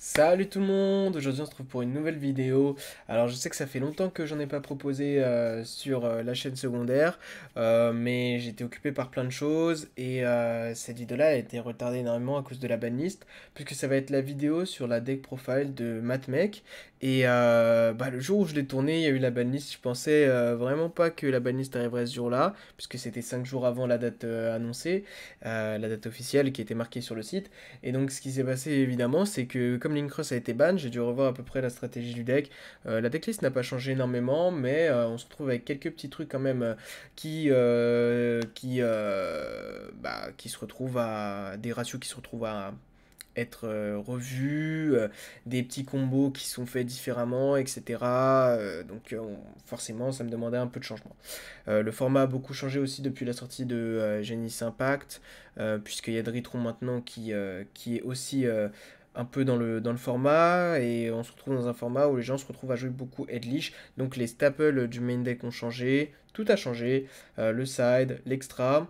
Salut tout le monde, aujourd'hui on se retrouve pour une nouvelle vidéo. Alors je sais que ça fait longtemps que j'en ai pas proposé sur la chaîne secondaire, mais j'étais occupé par plein de choses et cette vidéo-là a été retardée énormément à cause de la banlist, puisque ça va être la vidéo sur la deck profile de MatMec. Et le jour où je l'ai tourné, il y a eu la banlist. Je pensais vraiment pas que la banlist arriverait ce jour-là, puisque c'était 5 jours avant la date annoncée, la date officielle qui était marquée sur le site. Et donc ce qui s'est passé évidemment, c'est que comme Linkcross a été ban, j'ai dû revoir à peu près la stratégie du deck. La decklist n'a pas changé énormément, mais on se retrouve avec quelques petits trucs quand même qui se retrouvent à des ratios qui se retrouvent à être revus, des petits combos qui sont faits différemment, etc. Forcément, ça me demandait un peu de changement. Le format a beaucoup changé aussi depuis la sortie de Genis Impact, puisqu'il y a Dritron maintenant qui est aussi un peu dans le format, et on se retrouve dans un format où les gens se retrouvent à jouer beaucoup Headlish, donc les staples du main deck ont changé, tout a changé, le side, l'extra.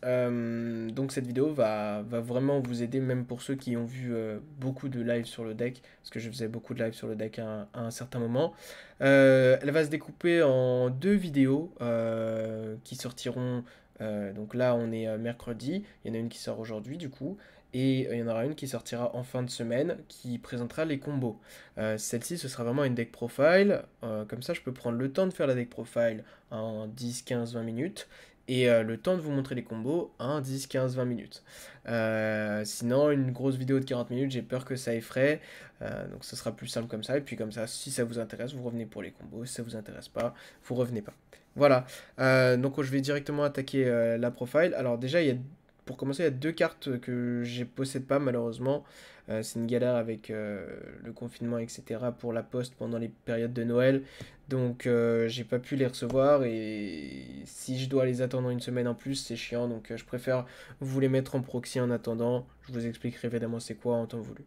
Donc cette vidéo va vraiment vous aider, même pour ceux qui ont vu beaucoup de live sur le deck, parce que je faisais beaucoup de live sur le deck à un certain moment. Elle va se découper en deux vidéos qui sortiront. Donc là, on est mercredi, il y en a une qui sort aujourd'hui du coup, et il y en aura une qui sortira en fin de semaine qui présentera les combos. Celle-ci, ce sera vraiment une deck profile, comme ça je peux prendre le temps de faire la deck profile en 10, 15, 20 minutes et le temps de vous montrer les combos en 10, 15, 20 minutes. Sinon, une grosse vidéo de 40 minutes, j'ai peur que ça effraie. Donc ce sera plus simple comme ça. Et puis comme ça, si ça vous intéresse, vous revenez pour les combos. Si ça vous intéresse pas, vous revenez pas. Voilà. Donc je vais directement attaquer la profile. Alors déjà, pour commencer, il y a deux cartes que je possède pas malheureusement. C'est une galère avec le confinement, etc. pour la poste pendant les périodes de Noël. Donc j'ai pas pu les recevoir, et si je dois les attendre une semaine en plus, c'est chiant. Donc je préfère vous les mettre en proxy en attendant. Je vous expliquerai évidemment c'est quoi en temps voulu.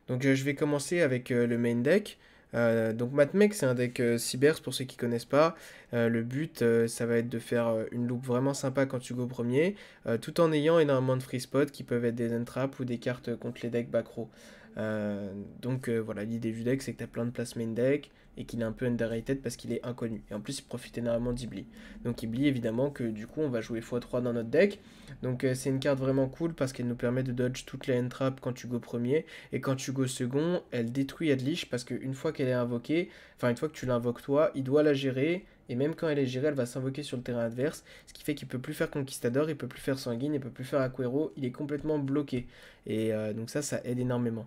Donc je vais commencer avec le main deck. Donc MatMec, c'est un deck Cybers pour ceux qui connaissent pas. Le but, ça va être de faire une loupe vraiment sympa quand tu go premier, tout en ayant énormément de free spots qui peuvent être des entraps ou des cartes contre les decks back row. Voilà, l'idée du deck, c'est que tu as plein de place main deck et qu'il est un peu underrated parce qu'il est inconnu. Et en plus, il profite énormément d'Ibli. Donc Ibli, évidemment, que du coup, on va jouer x3 dans notre deck. Donc c'est une carte vraiment cool parce qu'elle nous permet de dodge toutes les entraps quand tu go premier. Et quand tu go second, elle détruit Adlich parce qu'une fois qu'elle est invoquée, enfin une fois que tu l'invoques toi, il doit la gérer. Et même quand elle est gérée, elle va s'invoquer sur le terrain adverse. Ce qui fait qu'il peut plus faire Conquistador, il peut plus faire Sanguine, il peut plus faire Aquero. Il est complètement bloqué. Et donc ça aide énormément.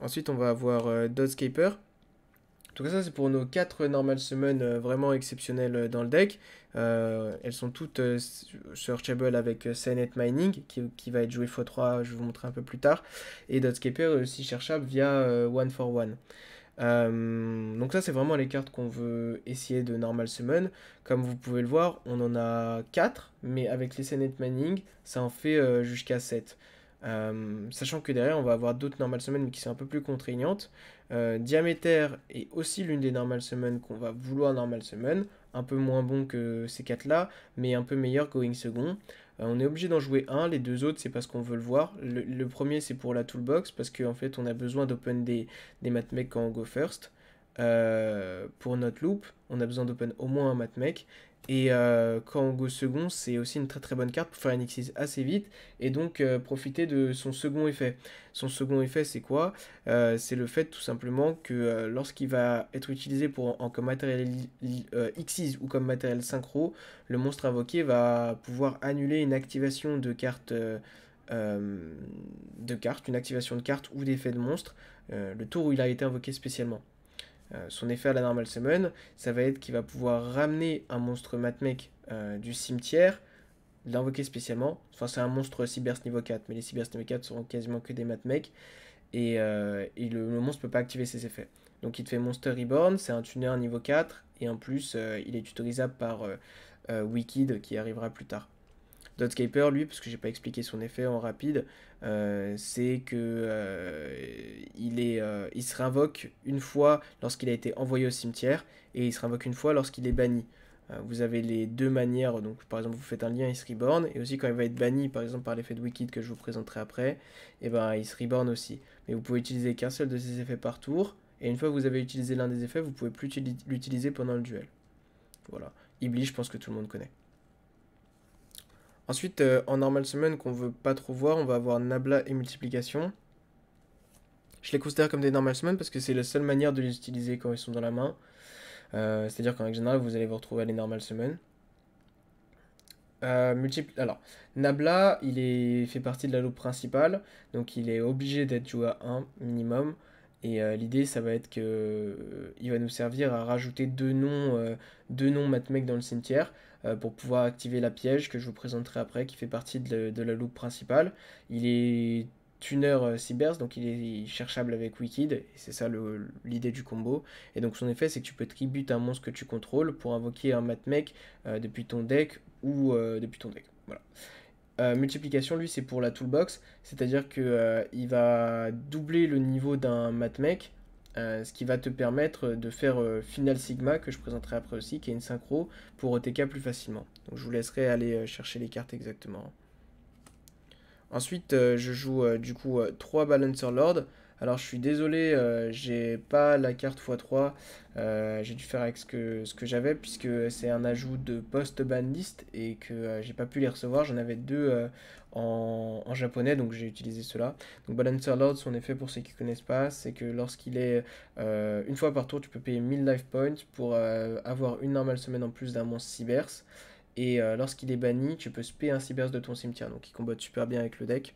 Ensuite, on va avoir Doddscaper. En tout cas, ça c'est pour nos 4 normal summon vraiment exceptionnelles dans le deck. Elles sont toutes searchable avec Senet Mining qui va être joué x3, je vais vous montrer un peu plus tard. Et Doddscaper est aussi cherchable via One for One. Donc ça c'est vraiment les cartes qu'on veut essayer de normal summon. Comme vous pouvez le voir, on en a 4, mais avec les Senet Mining, ça en fait jusqu'à 7. Sachant que derrière on va avoir d'autres normal summon mais qui sont un peu plus contraignantes. Diaméter est aussi l'une des normal summon qu'on va vouloir normal summon, un peu moins bon que ces 4 là, mais un peu meilleur going second. On est obligé d'en jouer un, les deux autres c'est parce qu'on veut le voir. Le premier c'est pour la toolbox parce qu'en fait on a besoin d'open des matmecs quand on go first. Pour notre loop, on a besoin d'open au moins un matmec. Et quand on go second, c'est aussi une très très bonne carte pour faire un Xyz assez vite et donc profiter de son second effet. Son second effet, c'est quoi? C'est le fait tout simplement que lorsqu'il va être utilisé comme matériel Xyz ou comme matériel synchro, le monstre invoqué va pouvoir annuler une activation une activation de carte ou d'effet de monstre, le tour où il a été invoqué spécialement. Son effet à la normal summon, ça va être qu'il va pouvoir ramener un monstre matmec du cimetière, l'invoquer spécialement. Enfin, c'est un monstre Cybers niveau 4, mais les Cybers niveau 4 seront quasiment que des matmecs. Et le monstre peut pas activer ses effets. Donc il te fait Monster Reborn, c'est un tuner niveau 4, et en plus il est tutorisable par Wicked qui arrivera plus tard. Doddscaper, lui, parce que j'ai pas expliqué son effet en rapide, c'est que il se réinvoque une fois lorsqu'il a été envoyé au cimetière et il se réinvoque une fois lorsqu'il est banni. Vous avez les deux manières, donc par exemple vous faites un lien, il se reborn, et aussi quand il va être banni, par exemple par l'effet de Wicked que je vous présenterai après, et ben il se reborn aussi. Mais vous pouvez utiliser qu'un seul de ces effets par tour, et une fois que vous avez utilisé l'un des effets, vous pouvez plus l'utiliser pendant le duel. Voilà. Iblis, je pense que tout le monde connaît. Ensuite, en normal summon qu'on veut pas trop voir, on va avoir Nabla et multiplication. Je les considère comme des normal summon parce que c'est la seule manière de les utiliser quand ils sont dans la main. C'est-à-dire qu'en général, vous allez vous retrouver à les normal summon. Alors, Nabla, fait partie de la loupe principale, donc il est obligé d'être joué à 1 minimum. Et l'idée, ça va être que il va nous servir à rajouter deux noms matmec dans le cimetière pour pouvoir activer la piège que je vous présenterai après, qui fait partie de la loupe principale. Il est tuner Cybers, donc il est cherchable avec Wicked, et c'est ça l'idée du combo. Et donc son effet, c'est que tu peux tribute un monstre que tu contrôles pour invoquer un matmec depuis ton deck ou depuis ton deck. Voilà. Multiplication, lui, c'est pour la toolbox, c'est-à-dire que il va doubler le niveau d'un matmec, ce qui va te permettre de faire Final Sigma, que je présenterai après aussi, qui est une synchro, pour OTK plus facilement. Donc je vous laisserai aller chercher les cartes exactement. Ensuite, je joue du coup 3 Balancer Lord. Alors je suis désolé, j'ai pas la carte x3, j'ai dû faire avec ce que j'avais puisque c'est un ajout de post-ban list et que j'ai pas pu les recevoir. J'en avais deux en japonais donc j'ai utilisé cela. Donc Balancer Lord, son effet pour ceux qui connaissent pas, c'est que lorsqu'il est une fois par tour, tu peux payer 1000 life points pour avoir une normale semaine en plus d'un monstre Cybers. Et lorsqu'il est banni, tu peux spé un Cybers de ton cimetière, donc il combotte super bien avec le deck.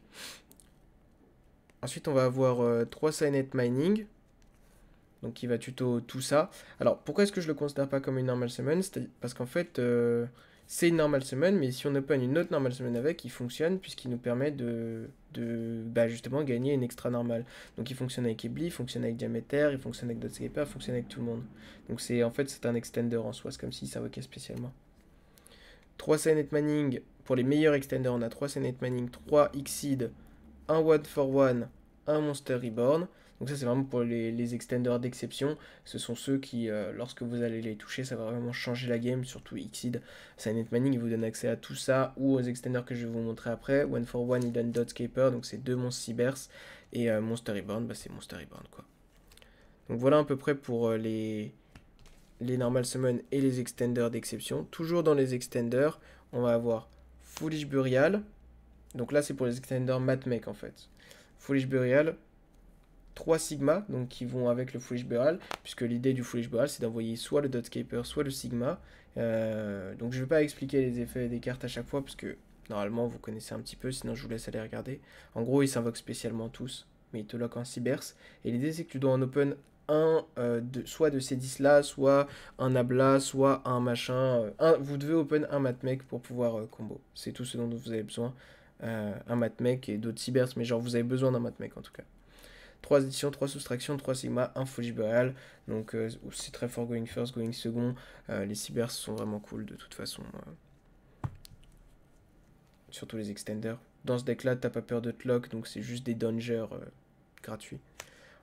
Ensuite, on va avoir 3 Signet Mining, donc qui va tuto tout ça. Alors, pourquoi est-ce que je le considère pas comme une normal summon? Parce qu'en fait, c'est une normal summon, mais si on open une autre normal summon avec, il fonctionne puisqu'il nous permet de justement gagner une extra normale. Donc il fonctionne avec Ebly, il fonctionne avec Diameter, il fonctionne avec Dotscaper, il fonctionne avec tout le monde. Donc en fait, c'est un extender en soi, c'est comme s'il s'invoquait spécialement. 3 Signet Mining, pour les meilleurs extenders, on a 3 Signet Mining, 3 Exceed, 1 One for One, un Monster Reborn. Donc ça c'est vraiment pour les extenders d'exception. Ce sont ceux qui, lorsque vous allez les toucher, ça va vraiment changer la game, surtout Exceed. Signet Mining, il vous donne accès à tout ça, ou aux extenders que je vais vous montrer après. One for One, il donne Dotscaper, donc c'est deux monstres Cybers. Et Monster Reborn, bah, c'est Monster Reborn quoi. Donc voilà à peu près pour les normal summon et les extenders d'exception. Toujours dans les extenders, on va avoir Foolish Burial. Donc là, c'est pour les extenders Matmec en fait. Foolish Burial, 3 Sigma, donc qui vont avec le Foolish Burial, puisque l'idée du Foolish Burial, c'est d'envoyer soit le Dotscaper, soit le Sigma. Donc je ne vais pas expliquer les effets des cartes à chaque fois, parce que normalement vous connaissez un petit peu, sinon je vous laisse aller regarder. En gros, ils s'invoquent spécialement tous, mais ils te lockent en Cybers. Et l'idée, c'est que tu dois en open soit de ces 10 là, soit un Abla, soit un machin. Vous devez open un Matmec pour pouvoir combo. C'est tout ce dont vous avez besoin. Un Matmec et d'autres Cybers, mais genre vous avez besoin d'un Matmec en tout cas. 3 éditions, 3 soustractions, 3 Sigma, 1 Foolish Burial. Donc c'est très fort going first, going second. Les Cybers sont vraiment cool de toute façon. Surtout les extenders. Dans ce deck là, t'as pas peur de te lock, donc c'est juste des dangers gratuits.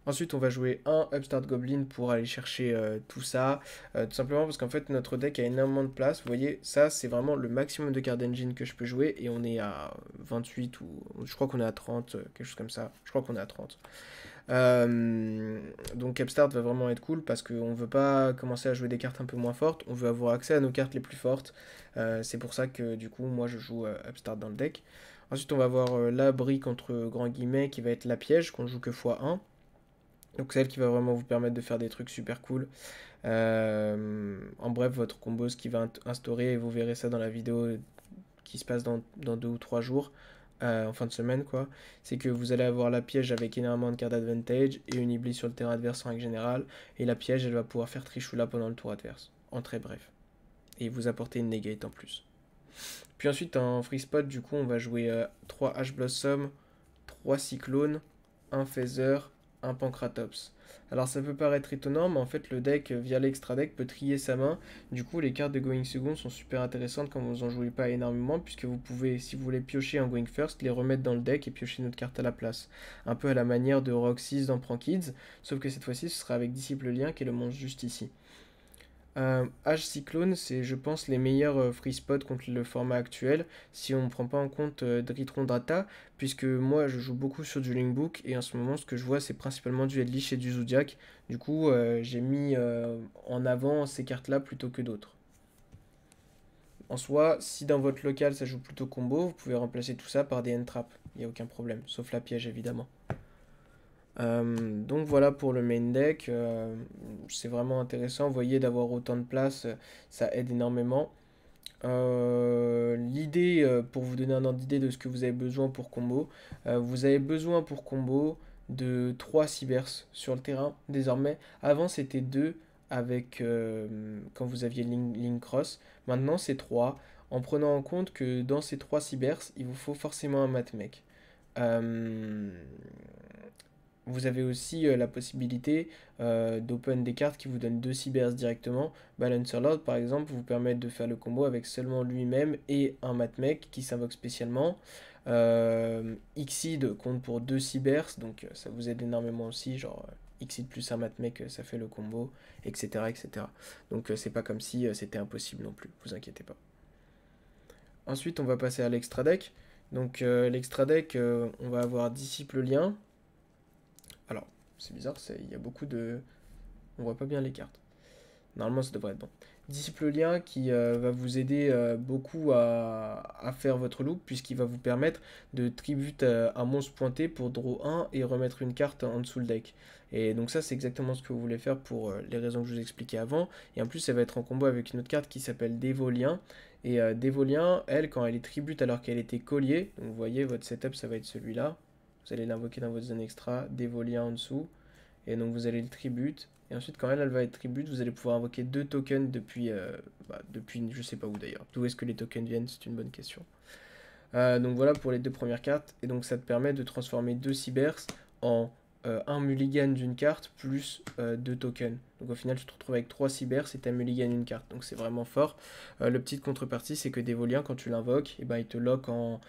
Ensuite, on va jouer un Upstart Goblin pour aller chercher tout ça. Tout simplement parce qu'en fait, notre deck a énormément de place. Vous voyez, ça, c'est vraiment le maximum de cartes d'engine que je peux jouer. Et on est à 28 ou... Je crois qu'on est à 30, quelque chose comme ça. Je crois qu'on est à 30. Donc Upstart va vraiment être cool parce qu'on ne veut pas commencer à jouer des cartes un peu moins fortes. On veut avoir accès à nos cartes les plus fortes. C'est pour ça que du coup, moi, je joue Upstart dans le deck. Ensuite, on va avoir la brique entre grands guillemets qui va être la piège qu'on joue que x1. Donc celle qui va vraiment vous permettre de faire des trucs super cool. En bref, votre combo, ce qui va instaurer, et vous verrez ça dans la vidéo qui se passe dans 2 ou 3 jours, en fin de semaine, quoi, c'est que vous allez avoir la piège avec énormément de cartes d'advantage et une Iblis sur le terrain adverse en règle générale. Et la piège, elle va pouvoir faire Trishula pendant le tour adverse, en très bref. Et vous apporter une negate en plus. Puis ensuite, en free spot, du coup, on va jouer 3 Ash Blossom, 3 Cyclones, 1 Feather, un Pancratops. Alors ça peut paraître étonnant, mais en fait le deck via l'extra deck peut trier sa main. Du coup les cartes de Going Second sont super intéressantes quand vous en jouez pas énormément, puisque vous pouvez, si vous voulez piocher un Going First, les remettre dans le deck et piocher une autre carte à la place. Un peu à la manière de Roxys dans Prank Kids, sauf que cette fois-ci ce sera avec Disciple Lien qui est le monstre juste ici. Age Cyclone, c'est, je pense, les meilleurs free spots contre le format actuel, si on ne prend pas en compte Dritron Data, puisque moi je joue beaucoup sur du Linkbook, et en ce moment ce que je vois c'est principalement du Headlish et du Zodiac. Du coup, j'ai mis en avant ces cartes-là plutôt que d'autres. En soi, si dans votre local ça joue plutôt combo, vous pouvez remplacer tout ça par des end-traps, il n'y a aucun problème, sauf la piège évidemment. Donc voilà pour le main deck, c'est vraiment intéressant, vous voyez d'avoir autant de place, ça aide énormément. L'idée, pour vous donner un ordre d'idée de ce que vous avez besoin pour combo, vous avez besoin pour combo de 3 cybers sur le terrain désormais. Avant c'était 2 avec quand vous aviez Link Cross, maintenant c'est 3 en prenant en compte que dans ces 3 cybers, il vous faut forcément un matmec. Euh, Vous avez aussi la possibilité d'open des cartes qui vous donnent 2 cybers directement. Balancer Lord par exemple vous permet de faire le combo avec seulement lui-même et un matmec qui s'invoque spécialement. Xseed compte pour 2 cybers, donc ça vous aide énormément aussi, genre Xseed plus un matmec ça fait le combo, etc. etc. Donc c'est pas comme si c'était impossible non plus, vous inquiétez pas. Ensuite on va passer à l'extra deck. Donc l'extra deck on va avoir Disciple Lien. Alors, c'est bizarre, il y a beaucoup de... On voit pas bien les cartes. Normalement, ça devrait être bon. Disciple Lien qui va vous aider beaucoup à faire votre loop, puisqu'il va vous permettre de tribute un monstre pointé pour draw 1 et remettre une carte en dessous le deck. Et donc ça, c'est exactement ce que vous voulez faire pour les raisons que je vous expliquais avant. Et en plus, ça va être en combo avec une autre carte qui s'appelle Dévolien. Et Dévolien, elle, quand elle est tribute alors qu'elle était collier, donc vous voyez, votre setup, ça va être celui-là. Vous allez l'invoquer dans votre zone extra, Dévolien en dessous. Et donc vous allez le tribute. Et ensuite, quand elle va être tribute, vous allez pouvoir invoquer 2 tokens depuis je sais pas où d'ailleurs. D'où est-ce que les tokens viennent? C'est une bonne question. Donc voilà pour les 2 premières cartes. Et donc ça te permet de transformer 2 cybers en un mulligan d'une carte plus 2 tokens. Donc au final, tu te retrouves avec 3 cybers et tu as mulligan une carte. Donc c'est vraiment fort. Le petite contrepartie, c'est que Dévolien, quand tu l'invoques, et ben, il te lock en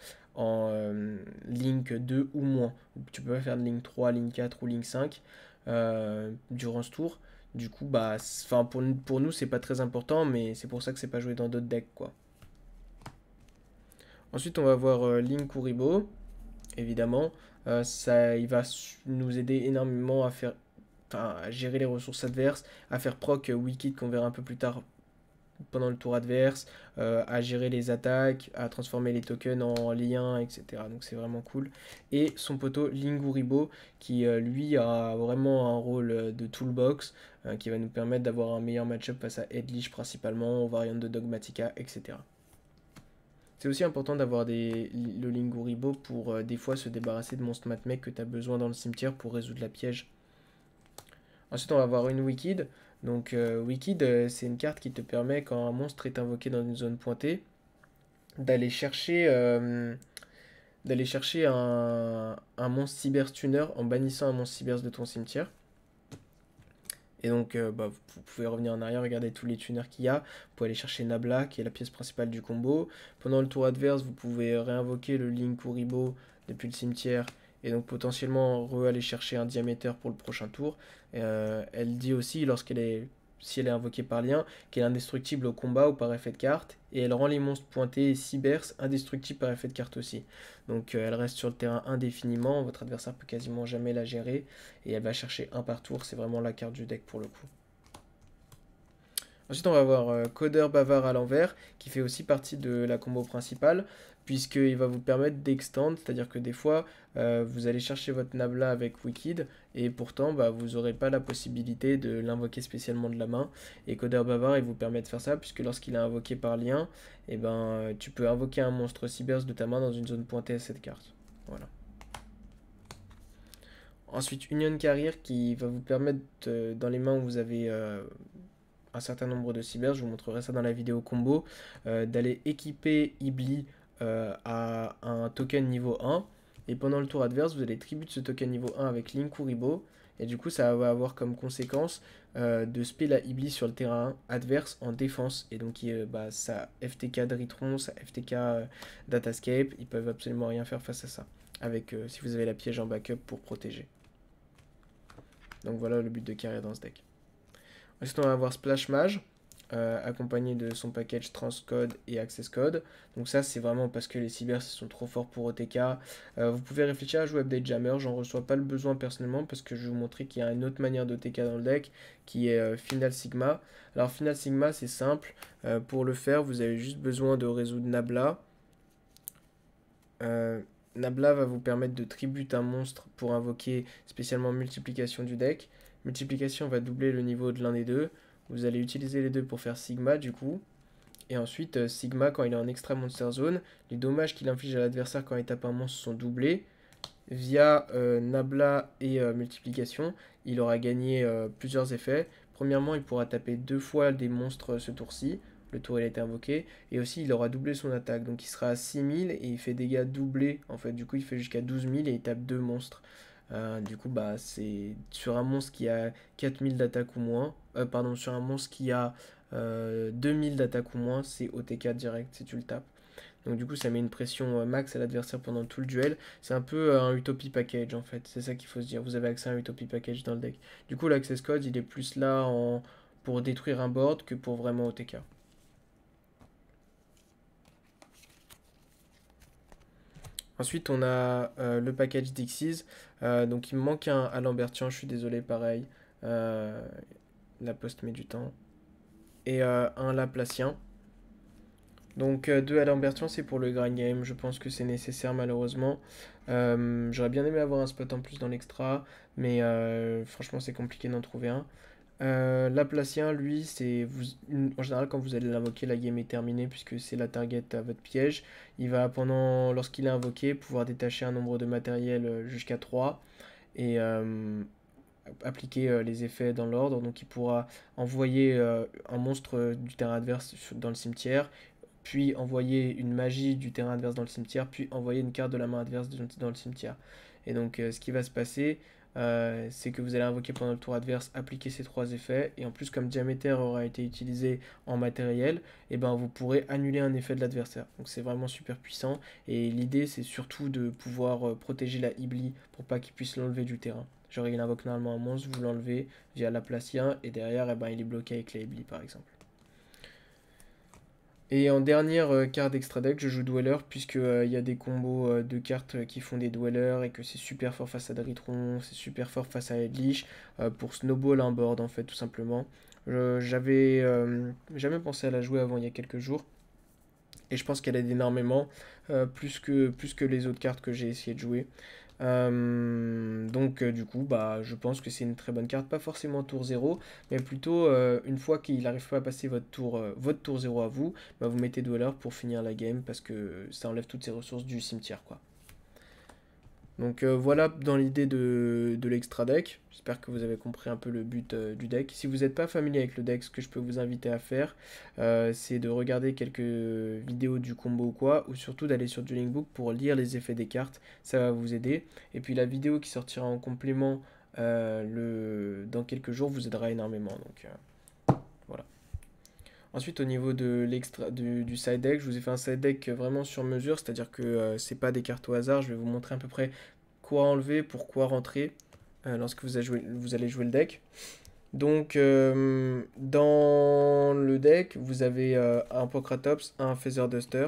link 2 ou moins. Tu peux pas faire de link 3, link 4 ou link 5 durant ce tour. Du coup, bah, pour nous, c'est pas très important, mais c'est pour ça que c'est pas joué dans d'autres decks, quoi. Ensuite, on va voir Link Kuribo, évidemment. Il va nous aider énormément à gérer les ressources adverses, à faire proc Wicked qu'on verra un peu plus tard pendant le tour adverse, à gérer les attaques, à transformer les tokens en liens, etc. Donc c'est vraiment cool. Et son poteau Linguribo, qui lui a vraiment un rôle de toolbox, qui va nous permettre d'avoir un meilleur match-up face à Edlich principalement, aux variantes de Dogmatica, etc. C'est aussi important d'avoir le Linguribo pour des fois se débarrasser de monstres matmec que tu as besoin dans le cimetière pour résoudre la piège. Ensuite, on va avoir une Wicked. Donc, Wicked, c'est une carte qui te permet, quand un monstre est invoqué dans une zone pointée, d'aller chercher, un monstre cyberstunner en bannissant un monstre cybers de ton cimetière. Et donc, vous pouvez revenir en arrière, regarder tous les tuners qu'il y a. Vous pouvez aller chercher Nabla, qui est la pièce principale du combo. Pendant le tour adverse, vous pouvez réinvoquer le Link Kuribo depuis le cimetière. Et donc, potentiellement, aller chercher un diamètre pour le prochain tour. Elle dit aussi, si elle est invoquée par lien, qu'elle est indestructible au combat ou par effet de carte. Et elle rend les monstres pointés et cybers indestructibles par effet de carte aussi. Donc, elle reste sur le terrain indéfiniment. Votre adversaire peut quasiment jamais la gérer et elle va chercher un par tour, c'est vraiment la carte du deck pour le coup. Ensuite, on va avoir Codeur Bavard à l'envers, qui fait aussi partie de la combo principale, puisqu'il va vous permettre d'extend, c'est-à-dire que des fois, vous allez chercher votre Nabla avec Wicked, et pourtant, vous n'aurez pas la possibilité de l'invoquer spécialement de la main. Et Codeur Bavard, il vous permet de faire ça, puisque lorsqu'il est invoqué par lien, tu peux invoquer un monstre Cybers de ta main dans une zone pointée à cette carte. Voilà. Ensuite, Union Carrier qui va vous permettre, dans les mains où vous avez un certain nombre de cybers, je vous montrerai ça dans la vidéo combo, d'aller équiper Ibli à un token niveau 1. Et pendant le tour adverse, vous allez tribute ce token niveau 1 avec Linkuribo. Et du coup, ça va avoir comme conséquence de spell à Ibli sur le terrain adverse en défense. Et donc, ça FTK Dritron, ça FTK Datascape, ils peuvent absolument rien faire face à ça. Avec si vous avez la piège en backup pour protéger. Donc voilà le but de carrière dans ce deck. Ensuite, on va avoir Splash Mage, accompagné de son package transcode et access code. Donc ça c'est vraiment parce que les cyber sont trop forts pour OTK. Vous pouvez réfléchir à jouer Update Jammer, j'en reçois pas le besoin personnellement parce que je vais vous montrer qu'il y a une autre manière d'OTK dans le deck qui est Final Sigma. Alors Final Sigma c'est simple, pour le faire vous avez juste besoin de résoudre Nabla. Nabla va vous permettre de tribute un monstre pour invoquer spécialement multiplication du deck. Multiplication va doubler le niveau de l'un des deux. Vous allez utiliser les deux pour faire Sigma du coup. Et ensuite, Sigma, quand il est en extra monster zone, les dommages qu'il inflige à l'adversaire quand il tape un monstre sont doublés. Via Nabla et multiplication, il aura gagné plusieurs effets. Premièrement, il pourra taper 2 fois des monstres ce tour-ci. Le tour il a été invoqué. Et aussi, il aura doublé son attaque. Donc il sera à 6000 et il fait dégâts doublés. En fait, du coup, il fait jusqu'à 12 000 et il tape 2 monstres. Du coup, bah, c'est sur un monstre qui a 4000 d'attaque ou moins. Pardon, sur un monstre qui a 2000 d'attaque ou moins, c'est OTK direct si tu le tapes. Donc du coup, ça met une pression max à l'adversaire pendant tout le duel. C'est un peu un Utopie Package en fait. C'est ça qu'il faut se dire. Vous avez accès à un Utopie Package dans le deck. Du coup, l'access code, il est plus là pour détruire un board que pour vraiment OTK. Ensuite, on a le package Dixies. Donc il me manque un à Lambertian, je suis désolé, pareil. Euh, la poste met du temps. Et un Laplacien. Donc 2 à Lambertian, c'est pour le grind game. Je pense que c'est nécessaire malheureusement. J'aurais bien aimé avoir un spot en plus dans l'extra, mais franchement c'est compliqué d'en trouver un. Laplacien, lui, c'est en général quand vous allez l'invoquer, la game est terminée puisque c'est la target à votre piège. Il va lorsqu'il est invoqué, pouvoir détacher un nombre de matériel jusqu'à 3 et appliquer les effets dans l'ordre. Donc il pourra envoyer un monstre du terrain adverse dans le cimetière, puis envoyer une magie du terrain adverse dans le cimetière, puis envoyer une carte de la main adverse dans le cimetière. Et donc ce qui va se passer, c'est que vous allez invoquer pendant le tour adverse, appliquer ces 3 effets, et en plus comme Diaméter aura été utilisé en matériel, et ben vous pourrez annuler un effet de l'adversaire. Donc c'est vraiment super puissant, et l'idée c'est surtout de pouvoir protéger la Ibli pour pas qu'il puisse l'enlever du terrain. Genre il invoque normalement un monstre, vous l'enlevez via Laplacien, et derrière eh ben, il est bloqué avec la Ibli par exemple. Et en dernière carte d'extra deck, je joue Dweller, puisque il y a des combos de cartes qui font des Dwellers et que c'est super fort face à Dritron, c'est super fort face à Edlich, pour snowball un board en fait, tout simplement. J'avais jamais pensé à la jouer avant il y a quelques jours, et je pense qu'elle aide énormément, plus que les autres cartes que j'ai essayé de jouer. Donc du coup, bah, je pense que c'est une très bonne carte, pas forcément tour 0, mais plutôt une fois qu'il n'arrive pas à passer votre tour 0 à vous, bah, vous mettez Dweller pour finir la game, parce que ça enlève toutes ses ressources du cimetière, quoi. Donc voilà dans l'idée de l'extra deck. J'espère que vous avez compris un peu le but du deck. Si vous n'êtes pas familier avec le deck, ce que je peux vous inviter à faire, c'est de regarder quelques vidéos du combo ou quoi, ou surtout d'aller sur Dueling Book pour lire les effets des cartes. Ça va vous aider. Et puis la vidéo qui sortira en complément dans quelques jours vous aidera énormément. Donc voilà. Ensuite, au niveau de du side deck, je vous ai fait un side deck vraiment sur mesure, c'est-à-dire que c'est pas des cartes au hasard. Je vais vous montrer à peu près quoi enlever, pourquoi rentrer lorsque vous allez jouer le deck. Donc, dans le deck, vous avez un Pocratops, un Feather Duster.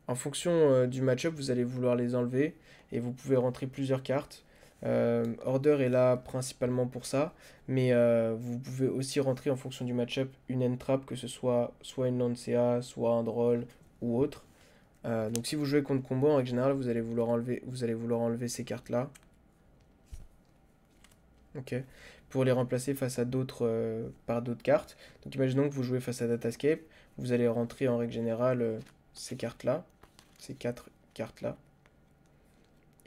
En fonction du match-up, vous allez vouloir les enlever et vous pouvez rentrer plusieurs cartes. Order est là principalement pour ça, mais vous pouvez aussi rentrer en fonction du match-up une Entrap, que ce soit une Lancea, soit un Droll ou autre. Donc si vous jouez contre combo, en règle générale, vous allez vouloir enlever ces cartes-là. Ok. Pour les remplacer face à par d'autres cartes. Donc imaginons que vous jouez face à Datascape, vous allez rentrer en règle générale ces cartes-là, ces 4 cartes-là.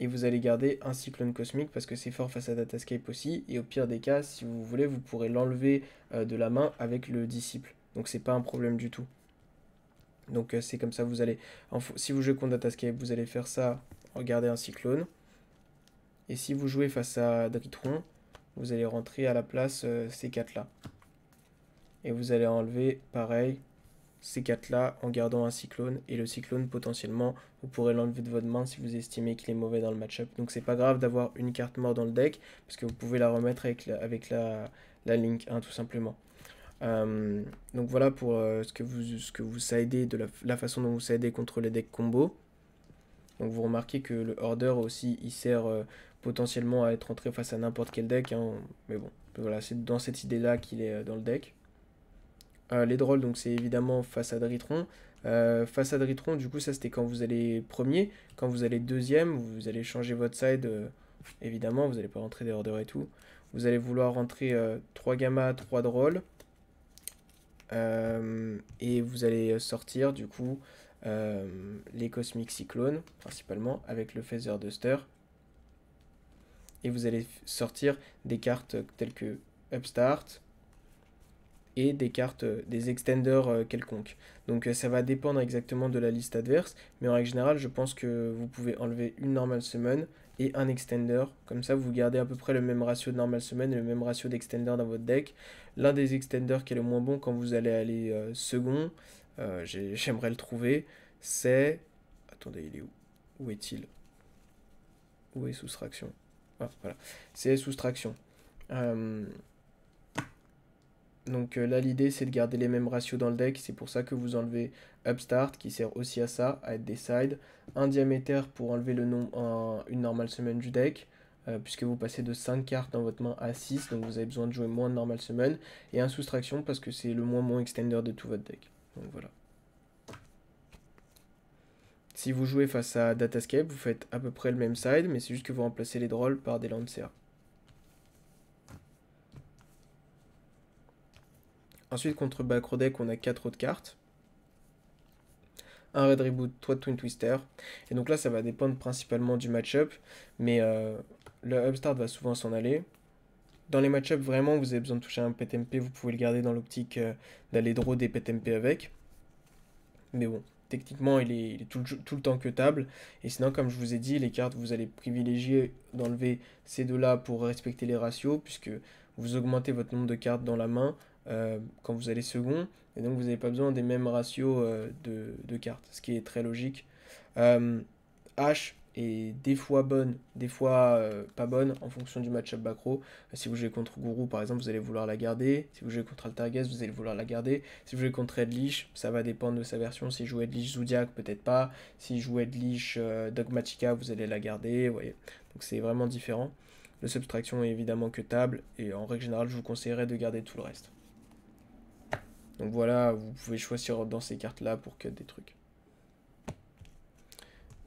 Et vous allez garder un cyclone cosmique parce que c'est fort face à Datascape aussi. Et au pire des cas, si vous voulez, vous pourrez l'enlever de la main avec le disciple. Donc c'est pas un problème du tout. Donc c'est comme ça, si vous jouez contre Datascape, vous allez faire ça, regarder un cyclone. Et si vous jouez face à Dritron, vous allez rentrer à la place ces 4-là. Et vous allez enlever, pareil, ces 4-là en gardant un cyclone. Et le cyclone, potentiellement, vous pourrez l'enlever de votre main si vous estimez qu'il est mauvais dans le match-up. Donc c'est pas grave d'avoir une carte mort dans le deck, parce que vous pouvez la remettre avec la Link 1 tout simplement. Donc voilà pour ce que vous sidez, la façon dont vous sidez contre les decks combo. Donc vous remarquez que le Order aussi, il sert potentiellement à être entré face à n'importe quel deck, hein. Mais bon, voilà, c'est dans cette idée-là qu'il est dans le deck. Les drôles, donc c'est évidemment Façade Ritron. Façade Ritron, du coup, ça c'était quand vous allez premier. Quand vous allez deuxième, vous allez changer votre side. Évidemment, vous n'allez pas rentrer des orders et tout. Vous allez vouloir rentrer 3 gamma, 3 drôles. Et vous allez sortir, du coup, les Cosmic Cyclones, principalement, avec le Feather Duster. Et vous allez sortir des cartes telles que Upstart, et des cartes, des extenders quelconques. Donc ça va dépendre exactement de la liste adverse, mais en règle générale, je pense que vous pouvez enlever une normal summon et un extender. Comme ça, vous gardez à peu près le même ratio de normal summon et le même ratio d'extender dans votre deck. L'un des extenders qui est le moins bon quand vous allez aller second, j'aimerais le trouver, c'est... Attendez, il est où? Où est-il? Où est soustraction? Ah, voilà. C'est soustraction. Euh, Donc là, l'idée, c'est de garder les mêmes ratios dans le deck. C'est pour ça que vous enlevez Upstart, qui sert aussi à ça, à être des sides. Un diaméter pour enlever une normale summon du deck, puisque vous passez de 5 cartes dans votre main à 6, donc vous avez besoin de jouer moins de normal summon. Et un soustraction, parce que c'est le moins bon extender de tout votre deck. Donc voilà. Si vous jouez face à Datascape, vous faites à peu près le même side, mais c'est juste que vous remplacez les drôles par des Lancea. Ensuite, contre Backrodeck, on a 4 autres cartes. Un Red Reboot, 3 Twin Twister. Et donc là, ça va dépendre principalement du match-up, mais le Upstart va souvent s'en aller. Dans les match-up, vraiment, vous avez besoin de toucher un PTMP, vous pouvez le garder dans l'optique d'aller draw des PTMP avec. Mais bon, techniquement, il est tout le temps table. Et sinon, comme je vous ai dit, les cartes, vous allez privilégier d'enlever ces deux-là pour respecter les ratios, puisque vous augmentez votre nombre de cartes dans la main quand vous allez second. Et donc, vous n'avez pas besoin des mêmes ratios de cartes, ce qui est très logique. Euh, H est des fois bonne, des fois pas bonne en fonction du match-up backrow. Si vous jouez contre Guru, par exemple, vous allez vouloir la garder. Si vous jouez contre Altergeist, vous allez vouloir la garder. Si vous jouez contre Edlich, ça va dépendre de sa version. Si vous jouez Edlich Zodiac, peut-être pas. Si vous jouez Edlich Dogmatica, vous allez la garder. Vous voyez. Donc c'est vraiment différent. Le subtraction est évidemment table. Et en règle générale, je vous conseillerais de garder tout le reste. Donc voilà, vous pouvez choisir dans ces cartes-là pour que des trucs.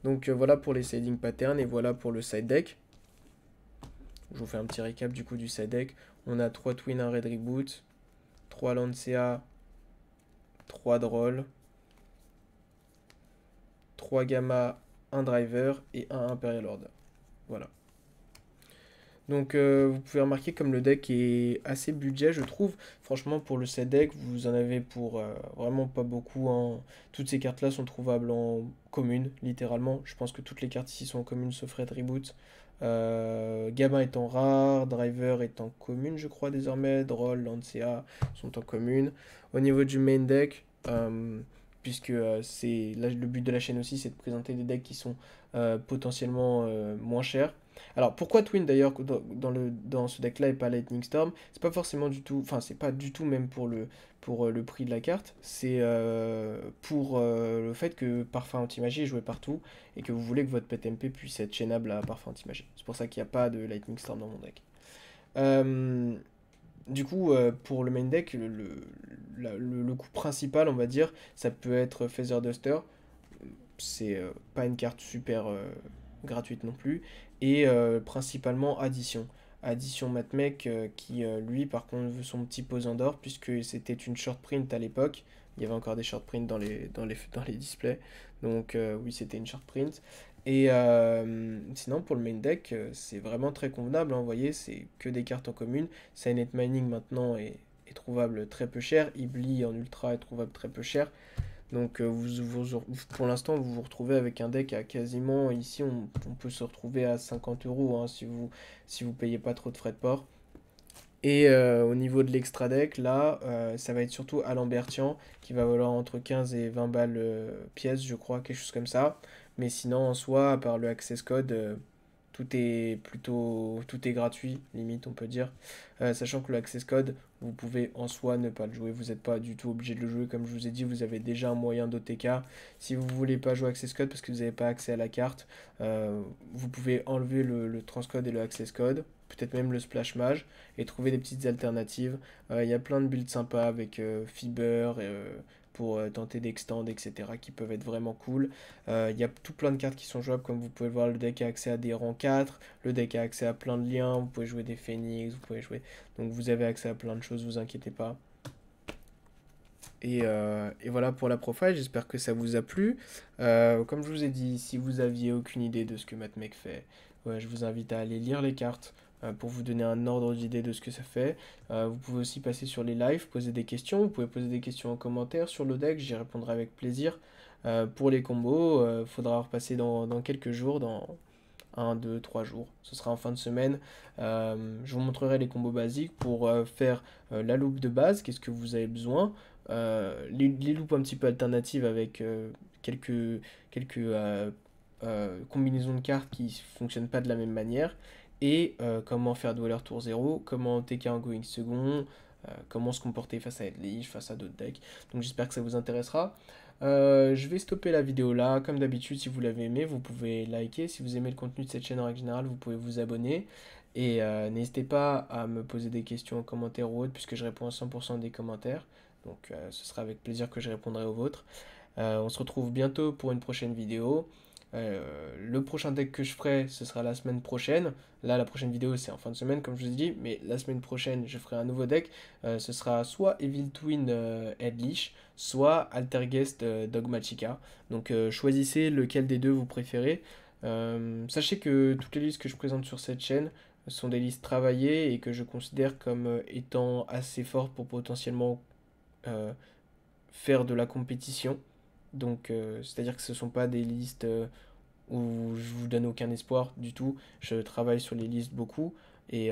Donc voilà pour les siding patterns et voilà pour le side deck. Je vous fais un petit récap du coup du side deck. On a 3 Twin, 1 Red Reboot, 3 Lancea, 3 Droll, 3 Gamma, 1 Driver et 1 Imperial Order. Voilà. Donc vous pouvez remarquer comme le deck est assez budget, je trouve. Franchement, pour le set deck, vous en avez pour vraiment pas beaucoup, hein. Toutes ces cartes-là sont trouvables en commune, littéralement. Je pense que toutes les cartes ici sont en commune, sauf Red Reboot. Gamma étant rare, Driver étant commune, je crois, désormais. Droll, Lancea sont en commune. Au niveau du main deck, puisque le but de la chaîne aussi, c'est de présenter des decks qui sont potentiellement moins chers. Alors pourquoi Twin d'ailleurs dans ce deck là et pas Lightning Storm? C'est pas forcément du tout, enfin c'est pas du tout même pour le prix de la carte, c'est pour le fait que Parfum Anti-Magie est joué partout et que vous voulez que votre PTMP puisse être chainable à Parfum Anti-Magie. C'est pour ça qu'il n'y a pas de Lightning Storm dans mon deck. Euh, du coup, pour le main deck, le coup principal, on va dire, ça peut être Feather Duster. C'est pas une carte super gratuite non plus. Et principalement Addition. Addition Matmec qui, lui, par contre, veut son petit posant d'or, puisque c'était une short print à l'époque. Il y avait encore des short prints dans les displays. Donc, oui, c'était une short print. Et sinon, pour le main deck, c'est vraiment très convenable, hein. Vous voyez, c'est que des cartes en commune. Signet Mining maintenant est trouvable très peu cher. Ibli en ultra est trouvable très peu cher. Donc pour l'instant, vous vous retrouvez avec un deck à quasiment, ici on peut se retrouver à 50 euros, hein, si vous payez pas trop de frais de port. Et au niveau de l'extra deck, là, ça va être surtout Alambertian, qui va valoir entre 15 et 20 balles pièce, je crois, quelque chose comme ça. Mais sinon, en soi, à part le access code, tout est gratuit, limite on peut dire. Sachant que le Access Code, vous pouvez en soi ne pas le jouer, vous n'êtes pas du tout obligé de le jouer, comme je vous ai dit, vous avez déjà un moyen d'OTK. Si vous voulez pas jouer Access Code parce que vous n'avez pas accès à la carte, vous pouvez enlever le Transcode et le Access Code, peut-être même le Splash Mage, et trouver des petites alternatives. Il y a plein de builds sympas avec Fiber, pour tenter d'extend, etc., qui peuvent être vraiment cool. Il y a tout plein de cartes qui sont jouables, comme vous pouvez le voir, le deck a accès à des rangs 4, le deck a accès à plein de liens, vous pouvez jouer des Phoenix, vous pouvez jouer... Donc vous avez accès à plein de choses, vous inquiétez pas. Et voilà pour la profile, j'espère que ça vous a plu. Comme je vous ai dit, si vous aviez aucune idée de ce que MatMake fait, ouais, je vous invite à aller lire les cartes pour vous donner un ordre d'idée de ce que ça fait. Vous pouvez aussi passer sur les lives, poser des questions. Vous pouvez poser des questions en commentaire sur le deck, j'y répondrai avec plaisir. Pour les combos, faudra repasser dans quelques jours, dans 1, 2, 3 jours. Ce sera en fin de semaine. Je vous montrerai les combos basiques pour faire la loupe de base, qu'est-ce que vous avez besoin. Les loupes un petit peu alternatives avec quelques combinaisons de cartes qui ne fonctionnent pas de la même manière. Et comment faire Dweller tour 0, comment TK en going second, comment se comporter face à Edlich, face à d'autres decks. Donc j'espère que ça vous intéressera. Je vais stopper la vidéo là. Comme d'habitude, si vous l'avez aimé, vous pouvez liker. Si vous aimez le contenu de cette chaîne en règle générale, vous pouvez vous abonner. Et n'hésitez pas à me poser des questions en commentaire ou autre, puisque je réponds à 100% des commentaires. Donc ce sera avec plaisir que je répondrai aux vôtres. On se retrouve bientôt pour une prochaine vidéo. Le prochain deck que je ferai, ce sera la semaine prochaine. Là, la prochaine vidéo, c'est en fin de semaine, comme je vous ai dit. Mais la semaine prochaine, je ferai un nouveau deck. Ce sera soit Evil Twin Headleash, soit Altergeist Dogmatica. Donc, choisissez lequel des deux vous préférez. Sachez que toutes les listes que je présente sur cette chaîne sont des listes travaillées et que je considère comme étant assez fortes pour potentiellement euh, faire de la compétition. Donc, c'est-à-dire que ce ne sont pas des listes où je vous donne aucun espoir du tout. Je travaille sur les listes beaucoup et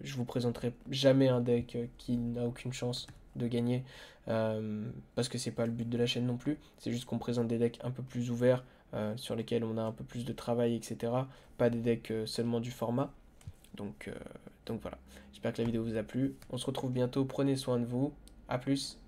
je vous présenterai jamais un deck qui n'a aucune chance de gagner parce que c'est pas le but de la chaîne non plus. C'est juste qu'on présente des decks un peu plus ouverts sur lesquels on a un peu plus de travail, etc. Pas des decks seulement du format. Donc, donc voilà. J'espère que la vidéo vous a plu. On se retrouve bientôt. Prenez soin de vous. A plus.